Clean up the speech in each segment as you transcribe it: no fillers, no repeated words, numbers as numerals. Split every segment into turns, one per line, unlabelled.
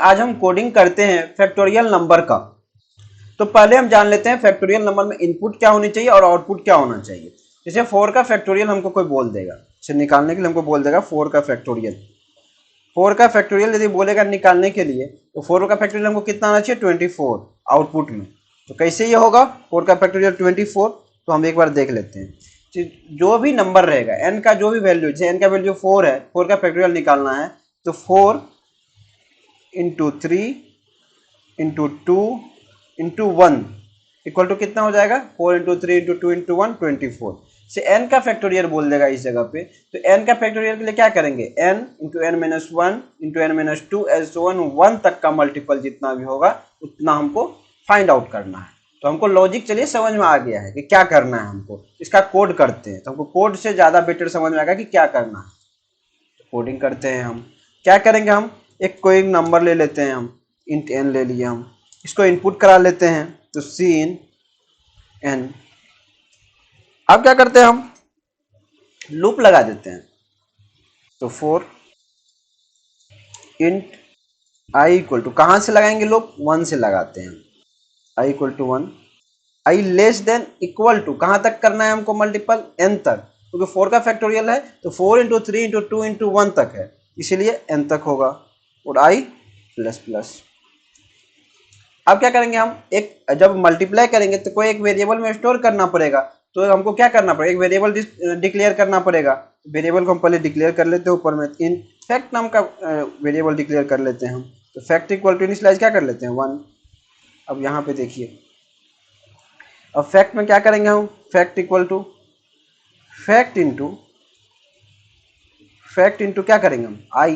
आज हम कोडिंग करते हैं फैक्टोरियल नंबर का। तो पहले हम जान लेते हैं फैक्टोरियल नंबर में इनपुट क्या होनी चाहिए और आउटपुट क्या होना चाहिए। जैसे 4 का फैक्टोरियल हमको कोई बोल देगा, इसे निकालने के लिए हमको बोल देगा 4 का फैक्टोरियल। 4 का फैक्टोरियल यदि बोलेगा निकालने के लिए, तो 4 का फैक्टोरियल हमको कितना आना चाहिए, 24 आउटपुट में। तो कैसे ये होगा 4 का फैक्टोरियल 24? तो हम एक बार देख लेते हैं। जो भी नंबर रहेगा n का जो भी वैल्यू, जैसे n का वैल्यू 4 है, 4 का फैक्टोरियल निकालना है, तो 4 into 3 into 2 into 1 equal to कितना हो जाएगा, 4 इंटू 3 इंटू 2 इंटू 1 24 से n का फैक्टोरियल बोल देगा इस जगह पे। तो n का फैक्टोरियल के लिए क्या करेंगे, n into n minus one into n minus two एस वन तक का मल्टीपल जितना भी होगा उतना हमको फाइंड आउट करना है। तो हमको लॉजिक चलिए समझ में आ गया है कि क्या करना है हमको। इसका कोड करते हैं तो हमको कोड से ज्यादा बेटर समझ में आएगा कि क्या करना है। तो कोडिंग करते हैं हम। क्या करेंगे, हम एक कोई नंबर ले लेते हैं, हम इंट n ले लिए, हम इसको इनपुट करा लेते हैं। तो सी इन n, अब क्या करते हैं, हम लूप लगा देते हैं। तो 4 इंट आई इक्वल टू, कहां से लगाएंगे लूप, 1 से लगाते हैं। I equal to 1, I less than equal to, कहां तक करना है हमको मल्टीपल, n तक, क्योंकि 4 का फैक्टोरियल है तो 4 इंटू 3 इंटू 2 इंटू 1 तक है, इसीलिए n तक होगा। और आई प्लस प्लस। अब क्या करेंगे, हम एक जब मल्टीप्लाई करेंगे तो कोई एक वेरिएबल में स्टोर करना पड़ेगा। तो हमको क्या करना पड़ेगा, एक वेरिएबल डिक्लेयर करना पड़ेगा। वेरिएबल को हम पहले डिक्लेयर कर लेते हैं, ऊपर में इन फैक्ट नाम का वेरिएबल डिक्लेयर कर लेते हैं हम। तो फैक्ट इक्वल टू इनिशियलाइज क्या कर लेते हैं, 1। अब यहाँ पे देखिए, अब फैक्ट में क्या करेंगे हम, fact equal to fact into क्या करेंगे हम, आई।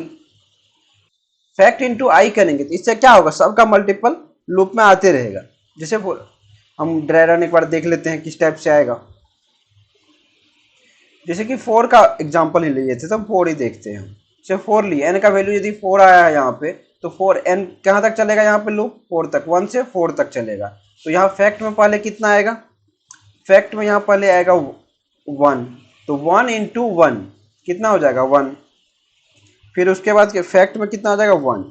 फैक्ट इंटू आई करेंगे तो इससे क्या होगा, सबका मल्टीपल लूप में आते रहेगा। जैसे हम ड्राई रन एक बार देख लेते हैं किस टाइप से आएगा। जैसे कि 4 का एग्जांपल ही लिए थे तो हम 4 ही देखते हैं। जैसे 4 लिए, n का वैल्यू यदि 4 आया है यहाँ पे, तो 4 n कहाँ तक चलेगा, यहाँ पे लूप 4 तक, 1 से 4 तक चलेगा। तो यहाँ फैक्ट में पहले कितना आएगा, फैक्ट में यहाँ पहले आएगा 1। तो 1 इंटू वन कितना हो जाएगा, 1। फिर उसके बाद फैक्ट में कितना हो जाएगा, 1।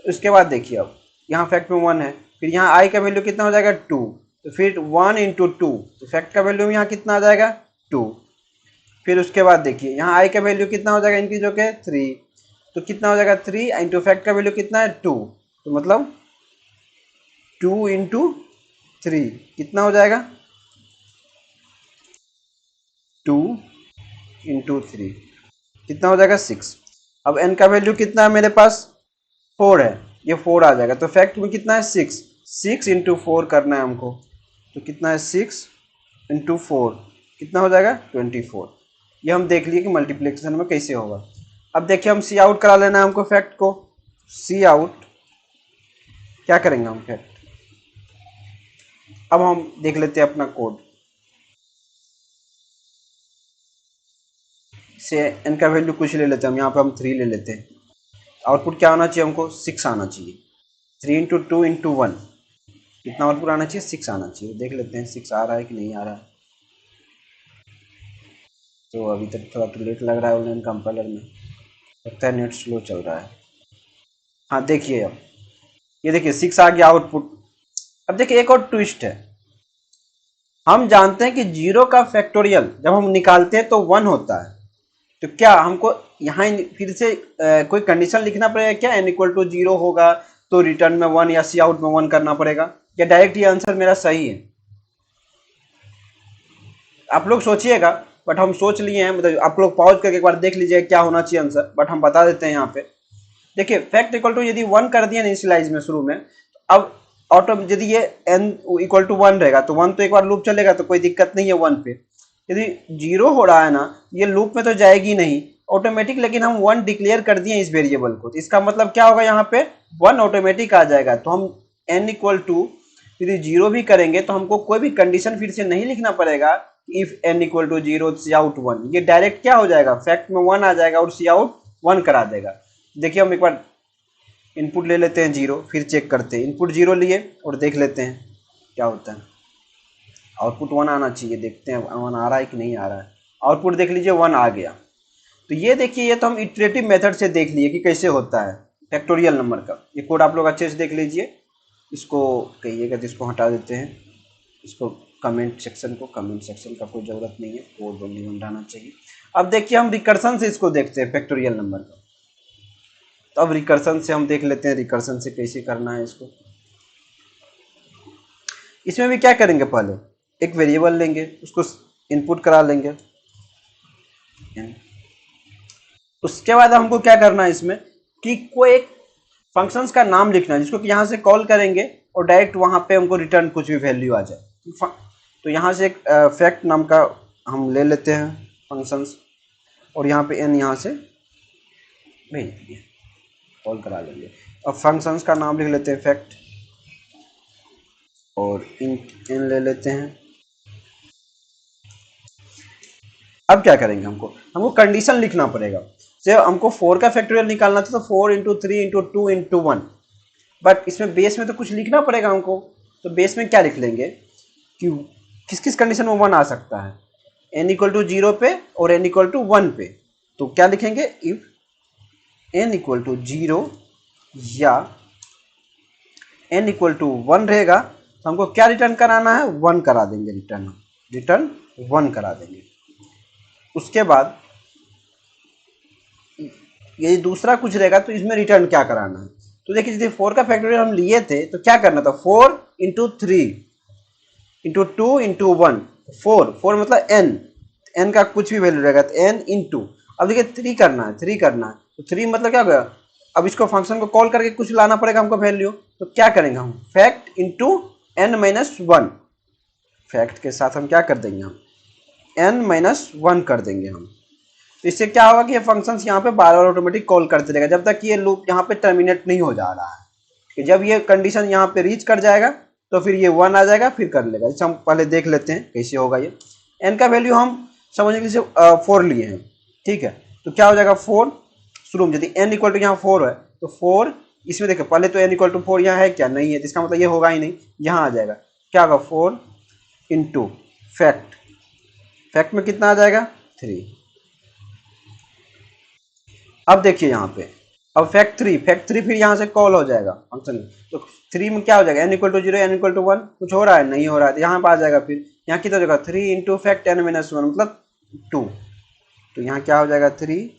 उसके बाद देखिए, अब यहाँ फैक्ट में 1 है, फिर यहाँ आई का वैल्यू कितना हो जाएगा, 2। तो फिर 1 इंटू टू, तो फैक्ट का वैल्यू यहाँ कितना आ जाएगा, 2। फिर उसके बाद देखिए यहाँ आई का वैल्यू कितना हो जाएगा, इनकी जो कि 3। तो कितना हो जाएगा, 3 इंटू फैक्ट का वैल्यू कितना है, 2। तो मतलब 2 इंटू 3 कितना हो जाएगा, 2 इंटू 3 कितना हो जाएगा, 6। अब n का वैल्यू कितना है मेरे पास, 4 है, ये 4 आ जाएगा। तो फैक्ट में कितना है, 6। 6 इंटू 4 करना है हमको, तो कितना है, 6 इंटू 4 कितना हो जाएगा, 24। ये हम देख लिए कि मल्टीप्लिकेशन में कैसे होगा। अब देखिए, हम सी आउट करा लेना है हमको फैक्ट को। सी आउट क्या करेंगे हम, फैक्ट। अब हम देख लेते हैं अपना कोड से। n का वैल्यू कुछ ले लेते हैं हम, यहाँ पे हम 3 ले लेते हैं। आउटपुट क्या आना चाहिए हमको, 6 आना चाहिए। 3 इंटू टू इंटू वन कितना आउटपुट आना चाहिए, 6 आना चाहिए। देख लेते हैं 6 आ रहा है कि नहीं आ रहा है। तो अभी तक थोड़ा तो लेट लग रहा है ऑनलाइन कंपाइलर में, लगता है नेट स्लो चल रहा है। हाँ देखिए, अब ये देखिए 6 आ गया आउटपुट। अब देखिए एक और ट्विस्ट है, हम जानते हैं कि 0 का फैक्टोरियल जब हम निकालते हैं तो 1 होता है। तो क्या हमको यहाँ फिर से कोई कंडीशन लिखना पड़ेगा क्या, n इक्वल टू 0 होगा तो रिटर्न में 1 या सी आउट में 1 करना पड़ेगा, या डायरेक्ट ये आंसर मेरा सही है। आप लोग सोचिएगा, बट हम सोच लिए हैं, मतलब आप लोग पॉज करके एक बार देख लीजिए क्या होना चाहिए आंसर, बट हम बता देते हैं यहाँ पे। देखिए फैक्ट इक्वल टू यदि 1 कर दिया इनिशियलाइज में शुरू में, अब ऑटो यदि ये n इक्वल टू 1 रहेगा तो 1 तो एक बार लूप चलेगा तो कोई दिक्कत नहीं है 1 पे। यदि 0 हो रहा है ना, ये लूप में तो जाएगी नहीं ऑटोमेटिक, लेकिन हम 1 डिक्लेयर कर दिए इस वेरिएबल को, तो इसका मतलब क्या होगा, यहाँ पे 1 ऑटोमेटिक आ जाएगा। तो हम n इक्वल टू यदि 0 भी करेंगे तो हमको कोई भी कंडीशन फिर से नहीं लिखना पड़ेगा, if n equal to 0 cout 1, ये डायरेक्ट क्या हो जाएगा, फैक्ट में 1 आ जाएगा और सी आउट 1 करा देगा। देखिए हम एक बार इनपुट ले लेते हैं 0, फिर चेक करते हैं। इनपुट 0 लिए और देख लेते हैं क्या होता है। आउटपुट 1 आना चाहिए, देखते हैं 1 आ रहा है कि नहीं आ रहा है। आउटपुट देख लीजिए 1 आ गया। तो ये देखिए, ये तो हम इटरेटिव मेथड से देख लिए कि कैसे होता है। फैक्टोरियल नंबर का। ये कोड आप लोग अच्छे से देख लीजिए। इसको कहिएगा तो इसको हटा देते हैं, इसको कमेंट सेक्शन का कोई ज़रूरत नहीं है, कोड ओनली वन रहना चाहिए। अब देखिए हम रिकर्सन से इसको देखते हैं फैक्टोरियल नंबर का। तो अब रिकर्सन से हम देख लेते हैं रिकर्सन से कैसे करना है इसको। इसमें भी क्या करेंगे, पहले एक वेरिएबल लेंगे, उसको इनपुट करा लेंगे। उसके बाद हमको क्या करना है इसमें कि कोई एक फंक्शंस का नाम लिखना है जिसको कि यहाँ से कॉल करेंगे और डायरेक्ट वहाँ पे हमको रिटर्न कुछ भी वैल्यू आ जाए। तो यहाँ से एक फैक्ट नाम का हम ले लेते हैं फंक्शंस, और यहाँ पे एन यहाँ से भेज दिए, कॉल करा लेंगे। अब फंक्शंस का नाम लिख लेते हैं फैक्ट, और इंट एन ले लेते हैं। अब क्या करेंगे, हमको कंडीशन लिखना पड़ेगा। जब हमको 4 का फैक्टोरियल निकालना था तो 4 इंटू 3 इंटू 2 इंटू 1, बट इसमें बेस में तो कुछ लिखना पड़ेगा हमको। तो बेस में क्या लिख लेंगे कि किस किस कंडीशन में 1 आ सकता है, n इक्वल टू 0 पे और n इक्वल टू 1 पे। तो क्या लिखेंगे, इफ n इक्वल टू 0 या n इक्वल टू 1 रहेगा तो हमको क्या रिटर्न कराना है, 1 करा देंगे, रिटर्न 1 करा देंगे। उसके बाद ये दूसरा कुछ रहेगा तो इसमें रिटर्न क्या कराना है। तो देखिए यदि 4 का फैक्टोरियल हम लिए थे तो क्या करना था, 4 इंटू 3 इंटू 2 इंटू 1, 4 मतलब n का कुछ भी वैल्यू रहेगा तो n इंटू, अब देखिए 3 करना है तो 3 मतलब क्या होगा, अब इसको फंक्शन को कॉल करके कुछ लाना पड़ेगा हमको वैल्यू। तो क्या करेंगे हम, fact into n minus 1, fact के साथ हम क्या कर देंगे, हम n माइनस 1 कर देंगे हम। तो इससे क्या होगा कि ये फंक्शंस यहाँ पे बार बार ऑटोमेटिक कॉल करते रहेगा जब तक ये लूप यहाँ पे टर्मिनेट नहीं हो जा रहा है। कि जब ये कंडीशन यहाँ पे रीच कर जाएगा तो फिर ये 1 आ जाएगा, फिर कर लेगा। इसे हम पहले देख लेते हैं कैसे होगा ये। n का वैल्यू हम समझने के लिए 4 लिए हैं, ठीक है। तो क्या हो जाएगा, 4 शुरू में यदि n इक्वल टू यहाँ 4 है तो 4 इसमें देखो पहले तो n इक्वल टू 4 यहाँ है क्या, नहीं है, इसका मतलब ये होगा ही नहीं, यहाँ आ जाएगा। क्या होगा, 4 इंटू फैक्ट में कितना आ जाएगा, 3। अब देखिए यहाँ पे, अब फैक्ट 3 फिर यहाँ से कॉल हो जाएगा फंक्शन। तो 3 में क्या हो जाएगा, n equal to 0 n equal to 1, कुछ हो रहा है, नहीं हो रहा है, तो यहाँ पे आ जाएगा। फिर यहाँ कितना हो जाएगा, 3 इंटू फैक्ट n माइनस 1 मतलब 2। तो यहाँ क्या हो जाएगा, 3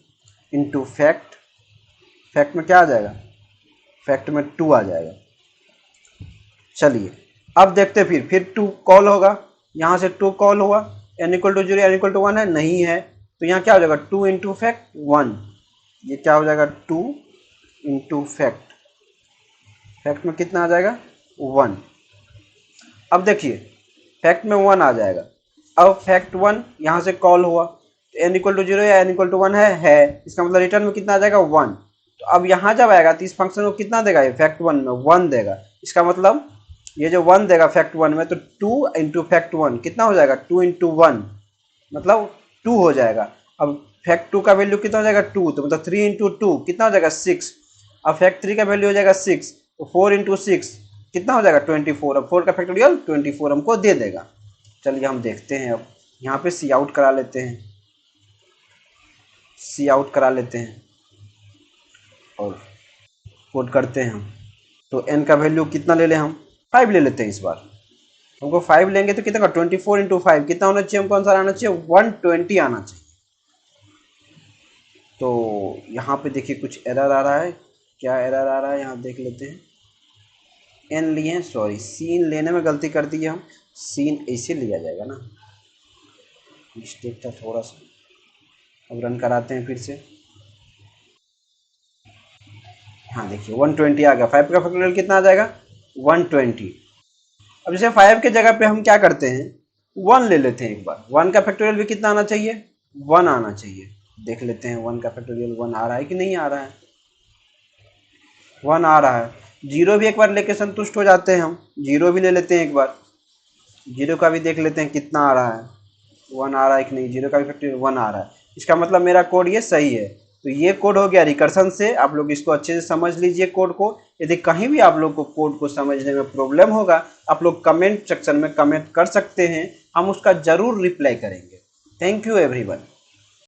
इंटू फैक्ट में क्या आ जाएगा, फैक्ट में 2 आ जाएगा। चलिए अब देखते फिर 2 कॉल होगा, यहाँ से 2 कॉल हुआ, n equal to 0 n equal to 1 है, नहीं है, तो यहाँ क्या हो जाएगा, 2 इंटू फैक्ट 1, ये क्या हो जाएगा, 2 इंटू फैक्ट में कितना आ जाएगा, 1। अब देखिए फैक्ट में 1 आ जाएगा। अब फैक्ट 1 यहाँ से कॉल हुआ तो n इक्वल टू 0 या n इक्वल टू 1 है, इसका मतलब रिटर्न में कितना आ जाएगा, 1। तो अब यहाँ जब आएगा तो इस फंक्शन को कितना देगा, ये फैक्ट 1 में 1 देगा। इसका मतलब ये जो 1 देगा फैक्ट 1 में, तो 2 इंटू फैक्ट 1 कितना हो जाएगा, 2 इंटू 1 मतलब 2 हो जाएगा। अब फैक्ट 2 का वैल्यू कितना हो जाएगा, 2, तो मतलब 3 इंटू 2 कितना हो जाएगा, 6। अब फैक्ट 3 का वैल्यू हो जाएगा 6, तो 4 इंटू 6 कितना हो जाएगा, 24। अब 4 का फैक्टोरियल 24 हमको दे देगा। चलिए हम देखते हैं, अब यहाँ पे सी आउट करा लेते हैं, और कोड करते हैं हम। तो n का वैल्यू कितना ले लें हम, 5 ले लेते हैं इस बार। हमको 5 लेंगे तो कितना, 24 इंटू 5 कितना होना चाहिए, हमको आंसर आना चाहिए 120 आना चाहिए। तो यहाँ पे देखिए कुछ एरर आ रहा है, क्या एरर आ रहा है यहाँ देख लेते हैं। n लिए हैं, सॉरी सीन लेने में गलती कर दी है, हम सीन ऐसे लिया जाएगा ना, मिस्टेक था थोड़ा सा। अब रन कराते हैं फिर से। हाँ देखिए 120 आ गया, 5 का फैक्टोरियल कितना आ जाएगा, 120। अब जैसे 5 के जगह पे हम क्या करते हैं, 1 ले लेते हैं एक बार। 1 का फैक्टोरियल भी कितना आना चाहिए, 1 आना चाहिए। देख लेते हैं 1 का फैक्टोरियल 1 आ रहा है कि नहीं आ रहा है, 1 आ रहा है। 0 भी एक बार लेके संतुष्ट हो जाते हैं हम, 0 भी ले लेते हैं एक बार, 0 का भी देख लेते हैं कितना आ रहा है, 1 आ रहा है कि नहीं, 0 का भी फैक्टोरियल 1 आ रहा है। इसका मतलब मेरा कोड ये सही है। तो ये कोड हो गया रिकर्सन से। आप लोग इसको अच्छे से समझ लीजिए कोड को। यदि कहीं भी आप लोग को कोड को समझने में प्रॉब्लम होगा, आप लोग कमेंट सेक्शन में कमेंट कर सकते हैं, हम उसका जरूर रिप्लाई करेंगे। Thank you everyone.